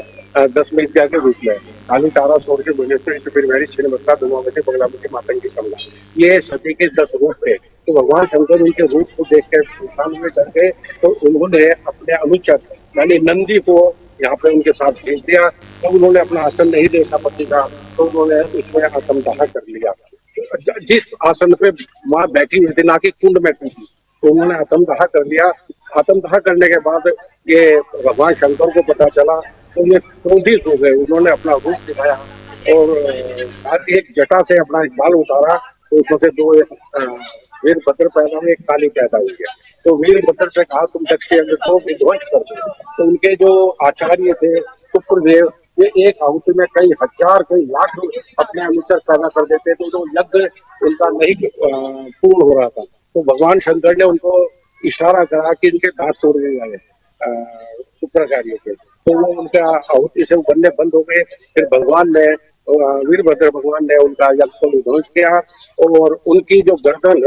10 विद्या के रूप में, काली तारा सोर के भुवनेश्वरी से फिर मेरी छिन्नमस्ता दुर्गावती बगलामुखी मातंगी कमला, ये सती के 10 रूप थे। तो भगवान शंकर उनके रूप को देख कर परेशान हुए करके, तो उन्होंने अपने अनुचर यानी नंदी को यहाँ पे उनके साथ भेज दिया। तो उन्होंने अपना आसन नहीं देखा पति का, तो उन्होंने उसमें आत्मदाह कर लिया। जिस आसन पे माँ बैठी हुई थी, ना कि कुंड में थी, तो उन्होंने आत्मदाह कर लिया। आत्मदाह करने के बाद ये भगवान शंकर को पता चला, तो ये क्रोधित हो गए। उन्होंने अपना रूप दिखाया और एक जटा से अपना एक बाल उतारा, तो उसमें से 2 वीरभद्र पैदा हुए, एक काली पैदा हुई है। तो वीरभद्र से कहा तुम दक्ष यज्ञ को विध्वंस कर दो। तो उनके जो आचार्य थे शुक्रदेव, ये एक आहुति में कई हजार कई लाख अपने अनुचर पैदा कर देते, तो जो यज्ञ उनका नहीं पूर्ण हो रहा था, तो भगवान शंकर ने उनको इशारा करा कि इनके दांत तोड़ दिए जाए शुक्राचार्य के। तो वो उनका आहुति से बनने बंद हो गए। फिर भगवान ने वीरभद्र भगवान ने उनका यज्ञ को विध्वंस किया और उनकी जो गर्दन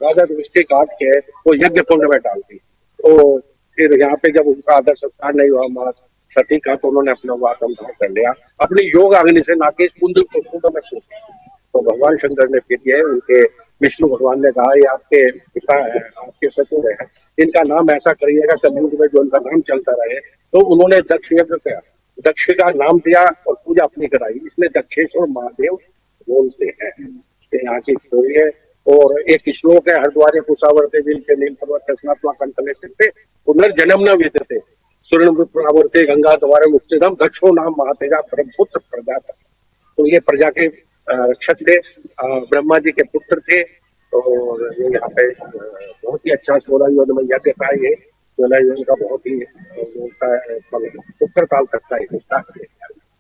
राजा दृष्टि काट के वो यज्ञ कुंड में डाल दी। तो फिर यहाँ पे जब उनका आदर सत्कार नहीं हुआ माँ सती का, तो उन्होंने अपना आत्मदाह कर लिया अपनी योग अग्नि से, ना कि कुंड में फूंक। तो भगवान शंकर ने फिर ये उनके विष्णु भगवान ने कहा, ये आपके पिता है, आपके ससुर है, इनका नाम ऐसा करिएगा कलयुग में जो उनका नाम चलता रहे। तो उन्होंने दक्ष यज्ञ किया, दक्ष का नाम दिया और पूजा अपनी कराई। इसमें दक्षेश्वर महादेव बोलते हैं, यहाँ की स्टोरी है। और एक श्लोक है, हरिद्वार कुशावर्ते दिल के नील पर्वत स्नात्मा कंठले पे पुनर्जन्म न विद्यते सूर्य गंगा द्वारा मुक्तिदम दक्षो नाम महातेजा ब्रह्मपुत्र प्रजा। तो ये प्रजा के रक्षक थे, ब्रह्मा जी के पुत्र थे। और ये यहाँ पे बहुत ही अच्छा 16 योनि में यज्ञ था। ये 16 योनि का बहुत ही शुक्र काल तक का हिस्सा है।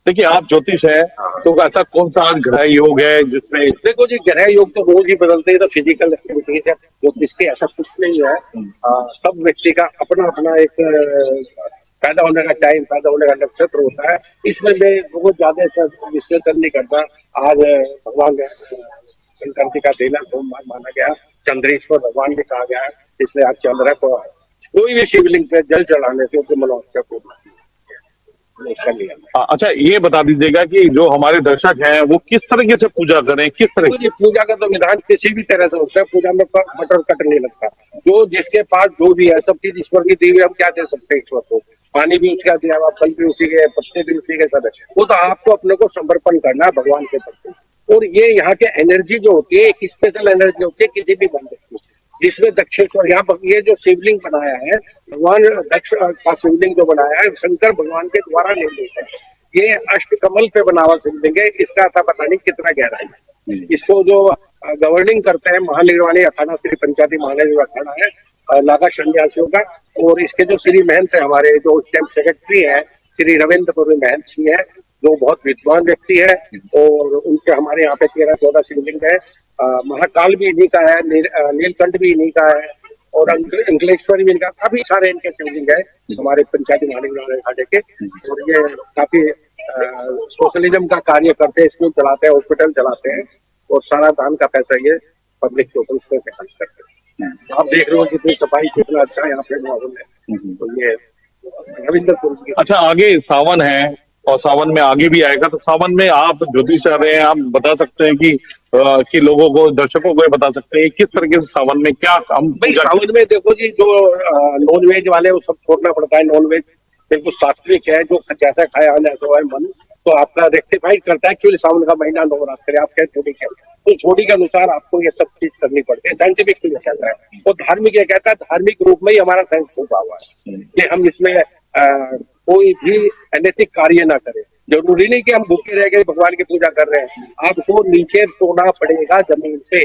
देखिए आप ज्योतिष है, तो ऐसा कौन सा आज ग्रह योग है जिसमें? देखो जी, ग्रह योग तो रोज ही बदलते हैं, तो फिजिकल एक्टिविटीज है, ज्योतिष के ऐसा कुछ नहीं है। सब व्यक्ति का अपना अपना एक पैदा होने का टाइम, पैदा होने का नक्षत्र होता है। इसमें मैं बहुत ज्यादा इसका विश्लेषण नहीं करता। आज भगवान शंकर जी का देना सोमवार माना गया, चंद्रेश्वर भगवान भी कहा गया है, इसलिए आज चंद्र को कोई भी शिवलिंग पे जल चढ़ाने से उसकी मनोवांछा पूर्ण कर लिया। अच्छा ये बता दीजिएगा कि जो हमारे दर्शक हैं वो किस तरीके से पूजा करें, किस तरह की? पूजा का तो विधान किसी भी तरह से होता है, पूजा में बटर कट नहीं लगता। जो जिसके पास जो भी है सब चीज ईश्वर की दी हुई, हम क्या दे सकते हैं ईश्वर को? पानी भी उसका दिया हुआ, फल भी उसी के, पत्ते भी उसी के, सब है। वो तो आपको अपने को समर्पण करना है भगवान के प्रति। और ये यहाँ के एनर्जी जो होती है, एक स्पेशल एनर्जी होती है किसी भी मंदिर की, जिसमें दक्षेश्वर यहाँ पर ये जो शिवलिंग बनाया है, भगवान दक्ष का शिवलिंग जो बनाया है शंकर भगवान के द्वारा निर्मित है। ये अष्टकमल पे बना हुआ शिवलिंग है। इसका था पता नहीं कितना गहरा है। इसको जो गवर्निंग करते हैं महानिर्वाणी अखाड़ा श्री पंचायती महानिर्वाणी अखाड़ा है नागा सन्यासियों का। और इसके जो श्री महंत है, हमारे जो सेक्रेटरी है श्री रविंद्रपुरी महंत जी है, जो बहुत विद्वान व्यक्ति है। और उनके हमारे यहाँ पे 13-14 शिवलिंग है। महाकाल भी इन्हीं का है, नीलकंठ भी इन्हीं का है, और अंकलेश्वर भी इनका। काफी सारे इनके शिवलिंग है हमारे पंचायती महानिर्वाणी अखाड़े के। और ये काफी सोशलिज्म का कार्य करते हैं, स्कूल चलाते हैं, हॉस्पिटल चलाते हैं, और सारा दान का पैसा ये पब्लिक के ऊपर उसमें से खर्च करते हैं। आप देख रहे हो कितनी सफाई, कितना अच्छा यहाँ पे माहौल है। तो ये रविंद्रपुर की। अच्छा आगे सावन है और सावन में आगे भी आएगा, तो सावन में आप ज्योतिष कर रहे हैं, आप बता सकते हैं कि लोगों को, दर्शकों को बता सकते हैं किस तरीके से सावन में क्या हम? भाई सावन में देखो जी, जो नॉन वेज वाले वो सब छोड़ना पड़ता है। नॉन वेज बिल्कुल सात्विक है, जो जैसा खाया ऐसा है मन, तो आपका रेक्टिफाई करता है। एक्चुअली सावन का महीना नवरात्र, आप कहें थोड़ी क्या, तो थोड़ी के अनुसार आपको ये सब चीज करनी पड़ती है। साइंटिफिक कहता है और धार्मिक ये कहता है, धार्मिक रूप में ही हमारा साइंस छुपा हुआ है कि हम इसमें कोई भी अनैतिक कार्य ना करें। जरूरी नहीं कि हम भूखे रह गए भगवान की पूजा कर रहे हैं, आपको नीचे सोना पड़ेगा जमीन से।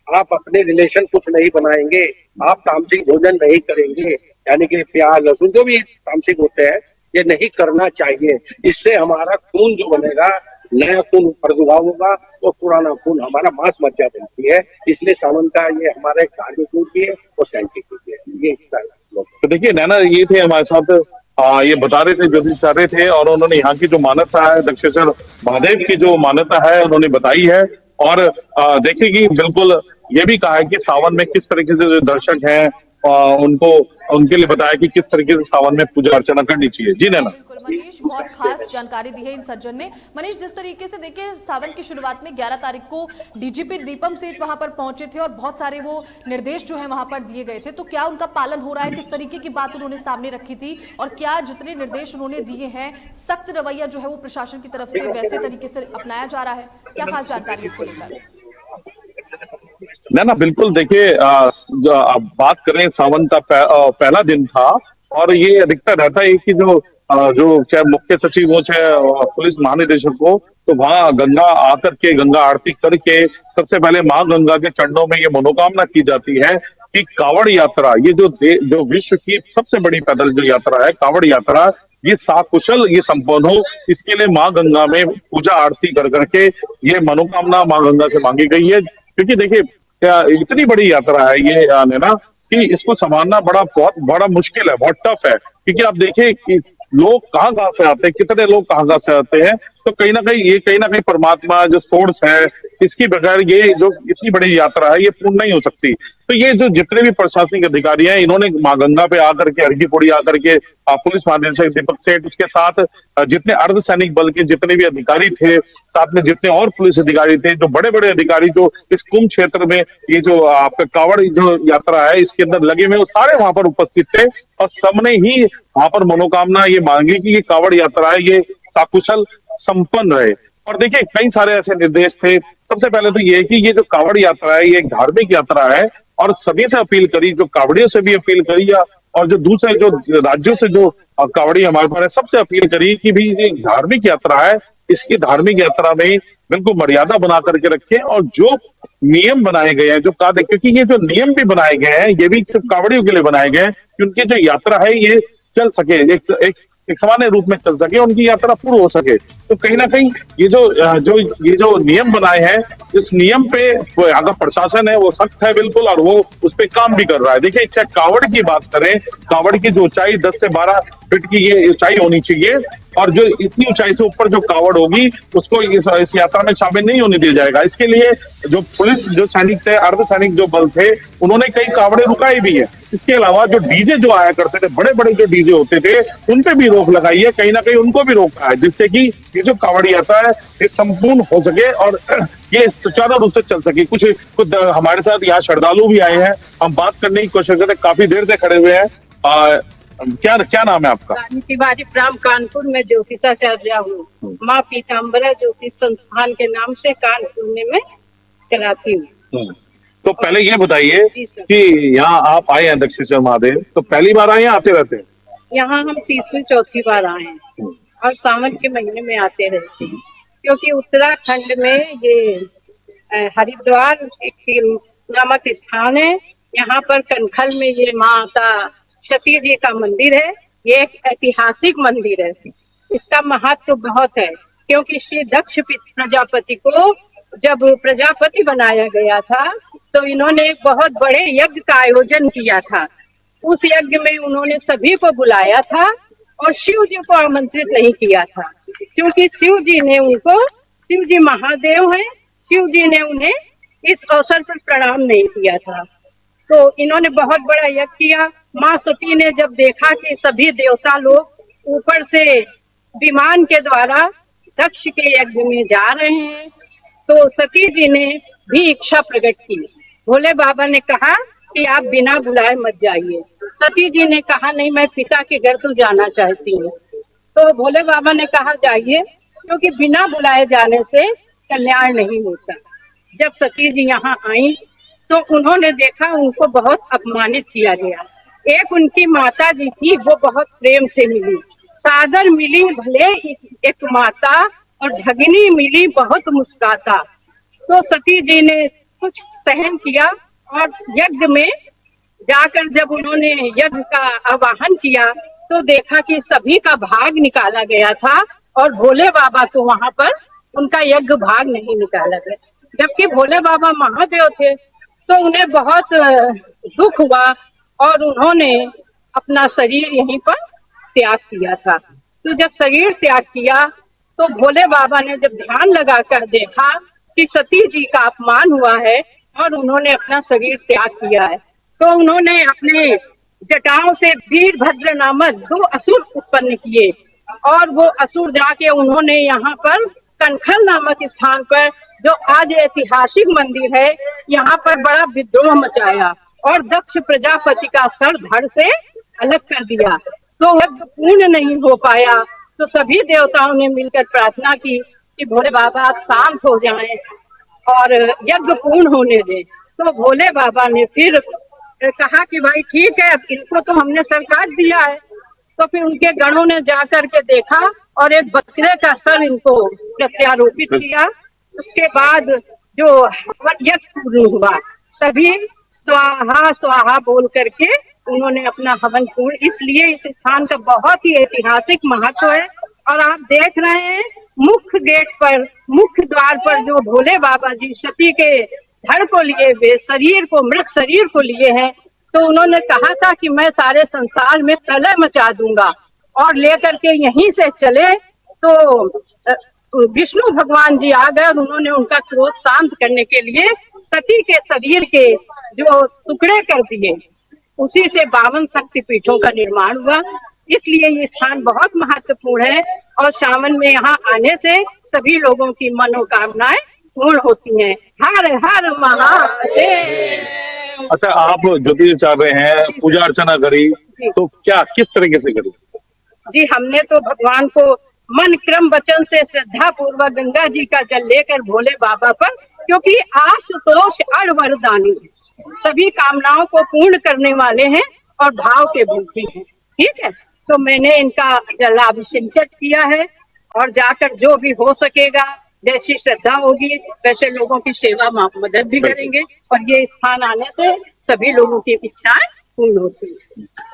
आप अपने रिलेशन कुछ नहीं बनाएंगे, आप तामसिक भोजन नहीं करेंगे, यानी कि प्याज लहसुन जो भी तामसिक होते हैं ये नहीं करना चाहिए। इससे हमारा खून जो बनेगा नया खून प्रादुर्भाव होगा और पुराना खून हमारा मांस मज्जा बनती है। इसलिए सावन का ये हमारा एक धार्मिक रूप भी है और साइंटिफिक भी है। ये इसका तो देखिए नैना ये थे हमारे साथ, ये बता रहे थे, ज्योतिषाचार्य थे, और उन्होंने यहाँ की जो मान्यता है, दक्षेश्वर महादेव की जो मान्यता है उन्होंने बताई है। और देखिए कि बिल्कुल ये भी कहा है कि सावन में किस तरीके से जो दर्शक हैं उनको, उनके लिए बताया कि किस तरीके से सावन में पूजा अर्चना करनी चाहिए। जी नैना। बिल्कुल मनीष, बहुत खास जानकारी दी है इन सज्जन ने। मनीष, जिस तरीके से देखिए सावन की शुरुआत में 11 तारीख को डीजीपी दीपम सेठ वहां पर पहुंचे थे और बहुत सारे वो निर्देश जो है वहां पर दिए गए थे, तो क्या उनका पालन हो रहा है? किस तरीके की बात उन्होंने सामने रखी थी और क्या जितने निर्देश उन्होंने दिए हैं सख्त रवैया जो है वो प्रशासन की तरफ से वैसे तरीके से अपनाया जा रहा है? क्या खास जानकारी इसको लेकर? ना बिल्कुल देखिए, अब बात करें, सावन का पहला दिन था और ये अधिकतर रहता है कि जो चाहे मुख्य सचिव हो चाहे पुलिस महानिदेशक हो, तो वहां गंगा आकर के गंगा आरती करके सबसे पहले माँ गंगा के चरणों में ये मनोकामना की जाती है कि कावड़ यात्रा, ये जो विश्व की सबसे बड़ी पैदल जो यात्रा है कावड़ यात्रा, ये साकुशल ये संपन्न हो। इसके लिए माँ गंगा में पूजा आरती कर करके ये मनोकामना माँ गंगा से मांगी गई है। क्योंकि देखिए इतनी बड़ी यात्रा है ये नैना, कि इसको संभालना बहुत बड़ा मुश्किल है, बहुत टफ है। क्योंकि आप देखिए कि लोग कहाँ से आते हैं, कितने लोग कहाँ से आते हैं, तो कहीं ना कहीं परमात्मा जो सोर्स है, इसकी बगैर ये जो इतनी बड़ी यात्रा है ये पूर्ण नहीं हो सकती। तो ये जो जितने भी प्रशासनिक अधिकारी हैं, इन्होंने माँ गंगा पे आकर के, अर्घी पुड़ी आकर के, पुलिस महानिदेशक दीपक सेठ, उसके साथ जितने अर्धसैनिक बल के जितने भी अधिकारी थे, साथ में जितने और पुलिस अधिकारी थे, जो बड़े बड़े अधिकारी जो इस कुंभ क्षेत्र में ये जो आपका कावड़ जो यात्रा है इसके अंदर लगे हुए, वो सारे वहां पर उपस्थित थे और सबने ही वहां पर मनोकामना ये मांगी कि ये कावड़ यात्रा है ये साकुशल संपन्न रहे। और देखिए कई सारे ऐसे निर्देश थे। सबसे पहले तो ये कि ये जो कावड़ यात्रा है ये एक धार्मिक यात्रा है और सभी से अपील करी, जो कावड़ियों से भी अपील करी और जो दूसरे जो राज्यों से जो कावड़ी हमारे पास है सबसे अपील करी कि भी ये धार्मिक यात्रा है, इसकी धार्मिक यात्रा में बिल्कुल मर्यादा बना करके रखें और जो नियम बनाए गए हैं, जो कहा, क्योंकि ये जो नियम भी बनाए गए हैं ये भी सिर्फ कावड़ियों के लिए बनाए गए हैं कि उनकी जो यात्रा है ये चल सके, एक सामान्य रूप में चल सके, उनकी यात्रा पूर्ण हो सके। तो कहीं ना कहीं ये जो नियम बनाए हैं, इस नियम पे यहाँ का प्रशासन है वो सख्त है बिल्कुल, और वो उस पे काम भी कर रहा है। देखिए चाहे कावड़ की बात करें, कावड़ की जो ऊंचाई 10 से 12 फीट की ये ऊंचाई होनी चाहिए और जो इतनी ऊंचाई से ऊपर जो कावड़ होगी उसको इस यात्रा में शामिल नहीं होने दिया जाएगा। इसके लिए जो पुलिस जो सैनिक थे, अर्धसैनिक जो बल थे, उन्होंने कई कावड़े रुकाए भी है। इसके अलावा जो डीजे जो आया करते थे, बड़े बड़े जो डीजे होते थे, उन पे भी रोक लगाई है, कहीं ना कहीं उनको भी रोका है, जिससे कि ये जो कावड़ यात्रा है ये संपूर्ण हो सके और ये सुचारू रूप से चल सके। कुछ हमारे साथ यहाँ श्रद्धालु भी आए हैं, हम बात करने की कोशिश करते, काफी देर से खड़े हुए हैं। क्या नाम है आपका? तिवारी फ्राम कानपुर में ज्योतिषाचार्य हूँ। माँ पीताम्बरा ज्योतिष संस्थान के नाम से कानपुर में कराती हूँ। तो पहले ये बताइए कि यहाँ आप आए हैं दक्षेश्वर महादेव, तो पहली बार आए हैं, आते रहते हैं? यहाँ हम तीसरी चौथी बार आए हैं और सावन के महीने में आते रहते हैं, क्योंकि उत्तराखंड में ये हरिद्वार एक नामक स्थान है। यहाँ पर कनखल में ये माता सती जी का मंदिर है। ये एक ऐतिहासिक मंदिर है। इसका महत्व तो बहुत है, क्योंकि श्री दक्ष प्रजापति को जब प्रजापति बनाया गया था तो इन्होंने बहुत बड़े यज्ञ का आयोजन किया था। उस यज्ञ में उन्होंने सभी को बुलाया था और शिव जी को आमंत्रित नहीं किया था, क्योंकि शिव जी महादेव हैं, शिव जी ने उन्हें इस अवसर पर प्रणाम नहीं किया था। तो इन्होंने बहुत बड़ा यज्ञ किया। माँ सती ने जब देखा कि सभी देवता लोग ऊपर से विमान के द्वारा दक्ष के यज्ञ में जा रहे हैं, तो सती जी ने भी इच्छा प्रकट की। भोले बाबा ने कहा कि आप बिना बुलाए मत जाइए। सती जी ने कहा नहीं, मैं पिता के घर तो जाना चाहती हूँ। तो भोले बाबा ने कहा जाइए, क्योंकि बिना बुलाए जाने से कल्याण नहीं होता। जब सती जी यहाँ आई तो उन्होंने देखा उनको बहुत अपमानित किया गया। एक उनकी माता जी थी, वो बहुत प्रेम से मिली, सादर मिली, भले एक माता, और भगिनी मिली बहुत मुस्काता। तो सती जी ने कुछ सहन किया और यज्ञ में जाकर जब उन्होंने यज्ञ का आवाहन किया तो देखा कि सभी का भाग निकाला गया था और भोले बाबा को वहां पर उनका यज्ञ भाग नहीं निकाला गया। जबकि भोले बाबा महादेव थे तो उन्हें बहुत दुख हुआ और उन्होंने अपना शरीर यहीं पर त्याग किया था। तो जब शरीर त्याग किया तो भोले बाबा ने जब ध्यान लगाकर देखा कि सती जी का अपमान हुआ है और उन्होंने अपना शरीर त्याग किया है, तो उन्होंने अपने जटाओं से वीरभद्र नामक 2 असुर उत्पन्न किए और वो असुर जाके उन्होंने यहाँ पर कनखल नामक स्थान पर, जो आज ऐतिहासिक मंदिर है, यहाँ पर बड़ा विद्रोह मचाया और दक्ष प्रजापति का सर धड़ से अलग कर दिया। तो यज्ञ पूर्ण नहीं हो पाया। तो सभी देवताओं ने मिलकर प्रार्थना की कि भोले बाबा आप शांत हो जाएं और यज्ञ पूर्ण होने दें। तो भोले बाबा ने फिर कहा कि भाई ठीक है, अब इनको तो हमने सरकार दिया है। तो फिर उनके गणों ने जाकर के देखा और एक बकरे का सर इनको प्रत्यारोपित किया। उसके बाद जो हवन यज्ञ पूर्ण हुआ, सभी स्वाहा स्वाहा बोल करके उन्होंने अपना हवन पूर्ण, इसलिए इस स्थान का बहुत ही ऐतिहासिक महत्व है। और आप देख रहे हैं मुख्य गेट पर, मुख्य द्वार पर जो भोले बाबा जी सती के धड़ को लिए हुए, शरीर को, मृत शरीर को लिए हैं, तो उन्होंने कहा था कि मैं सारे संसार में प्रलय मचा दूंगा और लेकर के यहीं से चले। तो विष्णु भगवान जी आ गए और उन्होंने उनका क्रोध शांत करने के लिए सती के शरीर के जो टुकड़े कर दिए, उसी से 52 शक्तिपीठों का निर्माण हुआ। इसलिए ये स्थान बहुत महत्वपूर्ण है और सावन में यहाँ आने से सभी लोगों की मनोकामनाएं पूर्ण होती हैं। हर हर महादेव। अच्छा, आप ज्योतिष चाह रहे हैं, पूजा अर्चना करी, तो क्या किस तरीके से करी? जी, हमने तो भगवान को मन क्रम वचन से श्रद्धा पूर्वक गंगा जी का जल लेकर भोले बाबा पर, क्योंकि आशुतोष अर वरदानी सभी कामनाओं को पूर्ण करने वाले हैं और भाव के भूखे हैं। ठीक है, तो मैंने इनका जलाभिषेक किया है और जाकर जो भी हो सकेगा, जैसी श्रद्धा होगी वैसे लोगों की सेवा मदद भी करेंगे और ये स्थान आने से सभी लोगों की इच्छाएं पूर्ण होती है।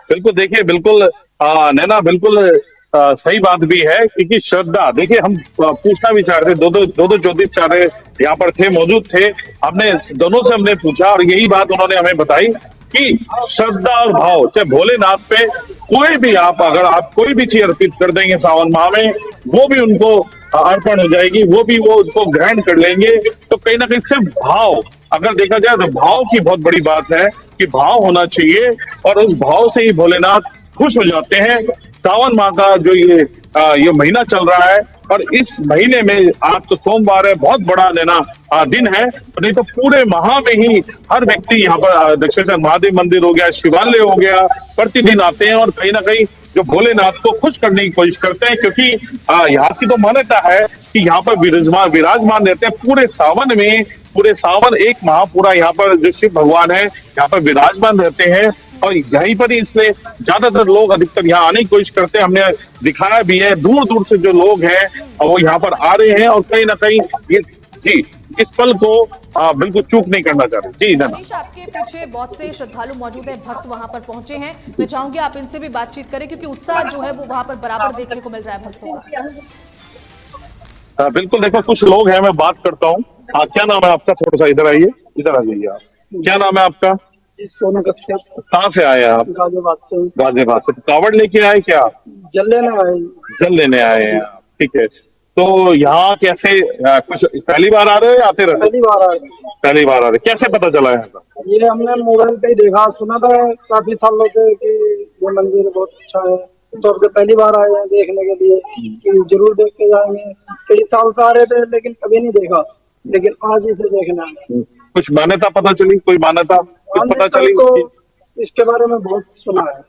बिल्कुल, देखिए, बिल्कुल नैना, बिल्कुल सही बात भी है, क्योंकि श्रद्धा, देखिए हम पूछना भी चाह रहे थे, दो ज्योतिष चाह रहे यहाँ पर थे, मौजूद थे, हमने दोनों से हमने पूछा और यही बात उन्होंने हमें बताई कि श्रद्धा और भाव, चाहे भोलेनाथ पे कोई भी अगर आप कोई भी चीज अर्पित कर देंगे सावन माह में, वो भी उनको अर्पण हो जाएगी, वो उसको ग्रहण कर लेंगे। तो कहीं ना कहीं सिर्फ भाव, अगर देखा जाए तो भाव की बहुत बड़ी बात है कि भाव होना चाहिए और उस भाव से ही भोलेनाथ खुश हो जाते हैं। सावन माह का जो ये महीना चल रहा है और इस महीने में आज तो सोमवार है, बहुत बड़ा दिन है, नहीं तो पूरे माह में ही हर व्यक्ति यहाँ पर दक्षिणेश्वर महादेव मंदिर हो गया, शिवालय हो गया, प्रतिदिन आते हैं और कहीं ना कहीं जो भोलेनाथ को खुश करने की कोशिश करते हैं, क्योंकि यहाँ की तो मान्यता है कि यहाँ पर विराजमान रहते हैं पूरे सावन में, पूरे सावन एक माह पूरा यहाँ पर जो शिव भगवान है यहाँ पर विराजमान रहते हैं और यहीं पर ही इसलिए ज्यादातर लोग अधिकतर यहाँ आने की कोशिश करते हैं। हमने दिखाया भी है, दूर दूर से जो लोग हैं वो यहाँ पर आ रहे हैं और कहीं ना कहीं ये जी इस पल को बिल्कुल चूक नहीं करना चाह रहे। जी मनीष, आपके पीछे बहुत से श्रद्धालु मौजूद हैं, भक्त वहां पर पहुंचे हैं, मैं चाहूंगी आप इनसे भी बातचीत करें क्योंकि उत्साह जो है वो वहां पर बराबर देखने को मिल रहा है भक्तों का। बिल्कुल, देखो कुछ लोग हैं, मैं बात करता हूँ। क्या नाम है आपका? थोड़ा सा इधर आइए, इधर आ जाइए आप। क्या नाम है आपका? कहाँ से आए आप? गाजियाबाद से। गाजियाबाद से। कावड़ लेके आए क्या? जल लेने आए। जल लेने आए हैं, ठीक है। तो यहाँ कैसे, कुछ पहली बार आ रहे हैं, आते रहते? पहली बार आ रहे। पहली बार आ रहे, कैसे पता चला है? ये हमने मोबाइल पे ही देखा, सुना था काफी सालों से कि ये मंदिर बहुत अच्छा है, तो अब पहली बार आए हैं देखने के लिए कि जरूर देख के जाएंगे। कई साल से आ रहे थे लेकिन कभी नहीं देखा, लेकिन आज इसे देखना है। कुछ मान्यता पता चली? कोई मान्यता कुछ पता चली? तो इसके बारे में बहुत सुना है,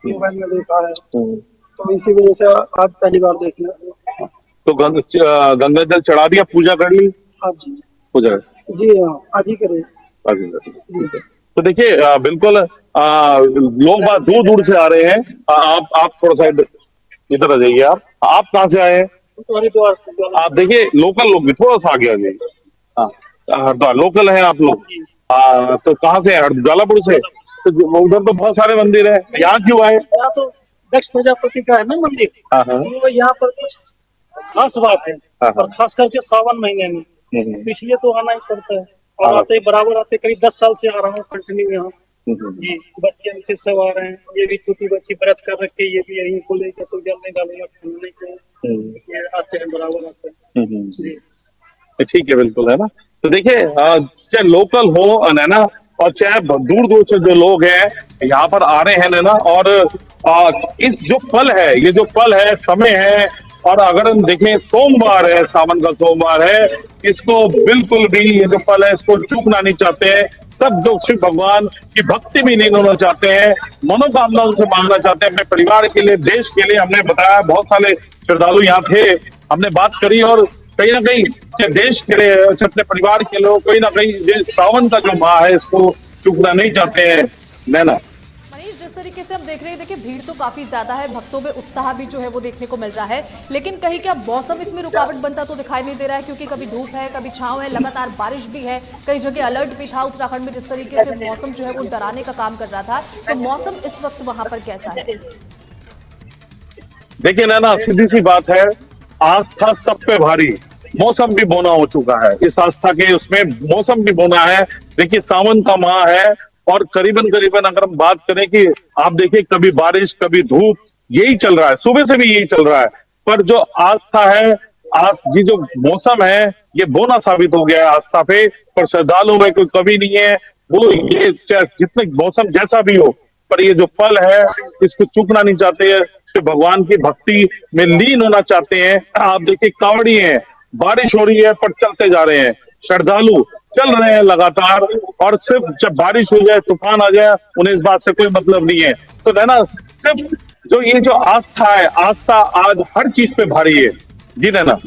मोबाइल में देखा है, तो इसी वजह से आज पहली बार देखना। तो गंगा जल चढ़ा दिया, पूजा कर ली? हाँ जी, पूजा जी हाँ, आज ही करें। तो देखिए, बिल्कुल लोग बात दूर दूर से आ रहे हैं। आप थोड़ा सा इधर आ जाइए। आप कहाँ से आए हैं? हरिद्वार से। आप देखिए, लोकल लोग भी थोड़ा सा आगे आ जाइए। हरिद्वार लोकल है आप लोग? तो कहाँ से? ज्वालापुर से। तो उधर तो बहुत सारे मंदिर है, यहाँ क्यों आए? यहाँ तो दक्ष प्रजापति का है ना मंदिर, तो यहाँ पर कुछ खास बात है। हाँ, और खास करके सावन महीने में, इसलिए तो आना ही पड़ता है। और हाँ। आते बराबर आते, करीब 10 साल से आ रहा हूँ कंटिन्यू यहाँ। हम्म। जी, बच्चे बच्चे सब आ रहे हैं, ये भी छोटी बच्ची व्रत कर रखी है, ये भी यहीं को लेकर तो जल नहीं डालूंगा, खाने को ये आते हैं, बराबर आते हैं। जी ठीक है, बिल्कुल, है ना। तो देखिए, चाहे लोकल हो है ना, और चाहे दूर दूर से जो लोग हैं यहाँ पर आ रहे हैं ना, और इस जो पल है, ये जो पल है, समय है, और अगर हम देखें सोमवार है, सावन का सोमवार है, इसको बिल्कुल भी, ये जो पल है इसको चूकना नहीं चाहते हैं। सब जो शिव भगवान की भक्ति भी नहीं होना चाहते हैं, मनोकामना उनसे मांगना चाहते हैं, अपने परिवार के लिए, देश के लिए। हमने बताया बहुत सारे श्रद्धालु यहाँ थे, हमने बात करी, और कहीं ना कहीं चाहे देश के लिए, चाहे अपने परिवार के लोग, कहीं ना कहीं ये सावन का जो माह है इसको चूकना नहीं चाहते हैं, नैना। मनीष, जिस तरीके से हम देख रहे हैं, देखिए भीड़ तो काफी ज्यादा है, भक्तों में उत्साह भी जो है वो देखने को मिल रहा है, लेकिन कहीं क्या मौसम इसमें रुकावट बनता तो दिखाई नहीं दे रहा है? क्योंकि कभी धूप है, कभी छांव है, लगातार बारिश भी है, कई जगह अलर्ट भी था उत्तराखंड में, जिस तरीके से मौसम जो है वो डराने का काम कर रहा था। तो मौसम इस वक्त वहां पर कैसा है? देखिए नैना, सीधी सी बात है, आस्था सब पे भारी, मौसम भी बोना हो चुका है, इस आस्था के उसमें मौसम भी बोना है। देखिए सावन का माह है, और करीबन करीबन अगर हम बात करें कि आप देखिए, कभी बारिश कभी धूप, यही चल रहा है, सुबह से भी यही चल रहा है। पर जो आस्था है, ये जो मौसम है, ये बोना साबित हो गया है आस्था पे। पर श्रद्धालुओं में कोई कमी नहीं है, वो ये चाहे जितने मौसम जैसा भी हो, पर ये जो पल है इसको चूकना नहीं चाहते हैं, शिव भगवान की भक्ति में लीन होना चाहते हैं। आप देखिए कावड़ी है, बारिश हो रही है पर चलते जा रहे हैं, श्रद्धालु चल रहे हैं लगातार, और सिर्फ जब बारिश हो जाए, तूफान आ जाए, उन्हें इस बात से कोई मतलब नहीं है। तो है ना, सिर्फ जो ये जो आस्था है, आस्था आज हर चीज पे भारी है। जी नैना।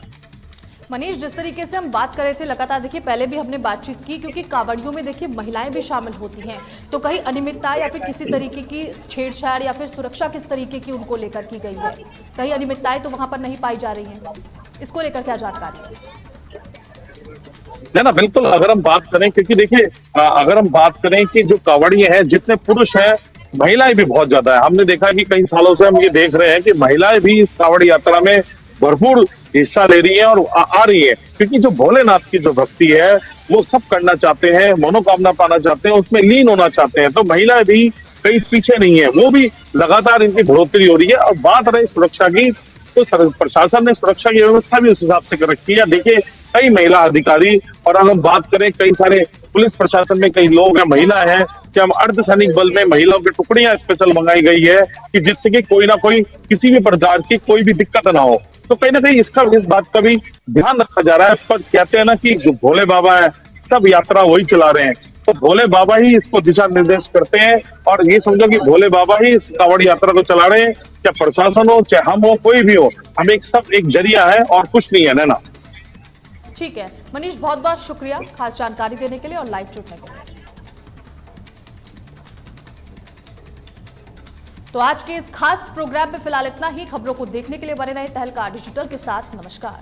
मनीष, जिस तरीके से हम बात कर रहे थे लगातार, देखिए पहले भी हमने बातचीत की, क्योंकि कावड़ियों में देखिए महिलाएं भी शामिल होती हैं, तो कहीं अनियमितता या फिर किसी तरीके की छेड़छाड़ या फिर सुरक्षा किस तरीके की उनको लेकर की गई है? कहीं अनियमितताएं तो वहां पर नहीं पाई जा रही हैं, इसको लेकर क्या जानकारी है? ना बिल्कुल, अगर हम बात करें, क्योंकि देखिए अगर हम बात करें कि जो कावड़िए हैं, जितने पुरुष हैं, महिलाएं भी बहुत ज्यादा है। हमने देखा कि कई सालों से हम ये देख रहे हैं कि महिलाएं भी इस कावड़ी यात्रा में भरपूर हिस्सा ले रही है और आ रही है, क्योंकि जो भोलेनाथ की जो भक्ति है वो सब करना चाहते हैं, मनोकामना पाना चाहते हैं, उसमें लीन होना चाहते हैं। तो महिलाएं भी कहीं पीछे नहीं है, वो भी लगातार इनकी बढ़ोतरी हो रही है। और बात रही सुरक्षा की, तो प्रशासन ने सुरक्षा की व्यवस्था भी उस हिसाब से कर रखी है। देखिए कई महिला अधिकारी, और अगर हम बात करें कई सारे पुलिस प्रशासन में कई लोग हैं, महिला हैं, कि हम अर्धसैनिक बल में महिलाओं की टुकड़ियां स्पेशल मंगाई गई है कि जिससे कि कोई ना कोई किसी भी प्रकार की कोई भी दिक्कत ना हो। तो कहीं ना कहीं इस बात का भी ध्यान रखा जा रहा है। पर कहते हैं ना कि जो भोले बाबा है, सब यात्रा वही चला रहे हैं, तो भोले बाबा ही इसको दिशा निर्देश करते हैं। और ये समझो कि भोले बाबा ही इस कावड़ यात्रा को चला रहे हैं, चाहे प्रशासन हो, चाहे हम हो, कोई भी हो, हम एक जरिया है और कुछ नहीं है ना। ठीक है मनीष, बहुत बहुत शुक्रिया खास जानकारी देने के लिए और लाइव जुड़ने के लिए। तो आज के इस खास प्रोग्राम में फिलहाल इतना ही। खबरों को देखने के लिए बने रहे तहलका डिजिटल के साथ। नमस्कार।